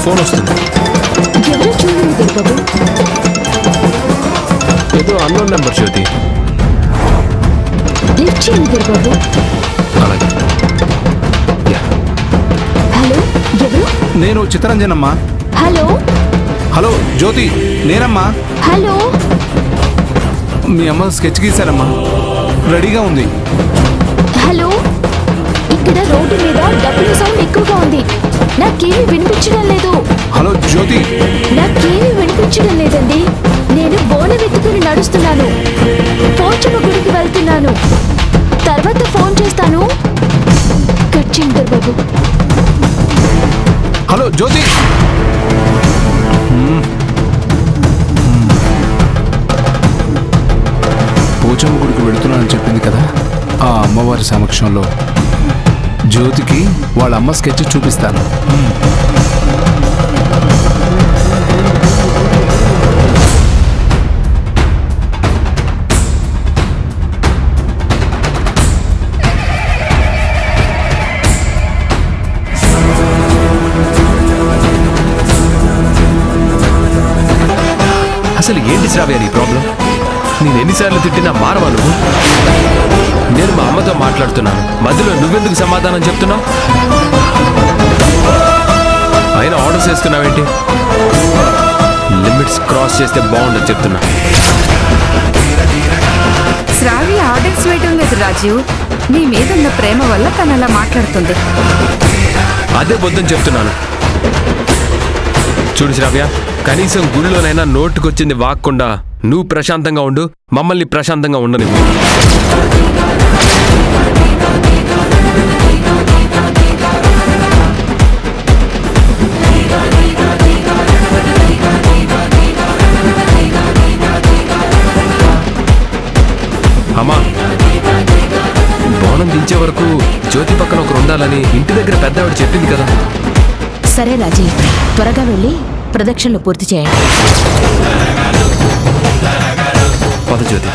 Phone వస్తుంది. ఎవరో చూడండి బాబు. ఏదో అన్నోన్ నెంబర్ జ్యోతి. లిఫ్ట్ చేయండి బాబు. అలాగే. హలో, ఎవరు? నేను చిత్తరంజన్ అమ్మా. హలో హలో జ్యోతి, నేనమ్మా. హలో. మీ అమ్మ స్కెచ్ గీశారమ్మా, రెడీగా ఉంది. హలో, ఇక్కడ రోడ్డు మీద డబ్బుల సౌండ్ ఎక్కువగా ఉంది. నాకేమీ వినిపించడం లేదు. హలో జ్యోతి. నాకేమీ వినిపించడం లేదండి. నేను బోన వెతుకుని నడుస్తున్నాను. పోచమ్మ గుడికి వెళ్తున్నాను. తర్వాత ఫోన్ చేస్తాను. కట్ చేయండి బాబు. హలో జ్యోతి. పోచమ్మ గుడికి వెళుతున్నానని చెప్పింది కదా, ఆ అమ్మవారి సమక్షంలో జ్యోతికి వాళ్ళ అమ్మ స్కెచ్ చూపిస్తాను. అసలు ఏంటి శ్రావ్య నీ ప్రాబ్లం? నేను ఎన్నిసార్లు తిట్టినా మారవా నువ్వు? నేను మా అమ్మతో మాట్లాడుతున్నాను, మధ్యలో నువ్వెందుకు సమాధానం చెప్తున్నావు? అయినా ఆర్డర్స్ వేస్తున్నావేంటి? లిమిట్స్ క్రాస్ చేస్తే బాగుండదు చెప్తున్నా. శ్రావ్య ఆర్డర్స్ వేయడం లేదు రాజీవ్. నీ మీద ఉన్న ప్రేమ వల్ల తను అలా మాట్లాడుతుంది. అదే వద్దని చెప్తున్నాను. చూడు శ్రావ్య, కనీసం గుడిలోనైనా నోటుకొచ్చింది వాక్కుండా నువ్వు ప్రశాంతంగా ఉండు, మమ్మల్ని ప్రశాంతంగా ఉండనివ్వు. అమ్మా, బోనం దించే వరకు జ్యోతి పక్కన ఒకరు ఉండాలని ఇంటి దగ్గర పెద్దవాడు చెప్పింది కదా. సరే రాజీ, త్వరగా వెళ్ళి ప్రదక్షిణలు పూర్తి చేయండి. పద జ్యోతి.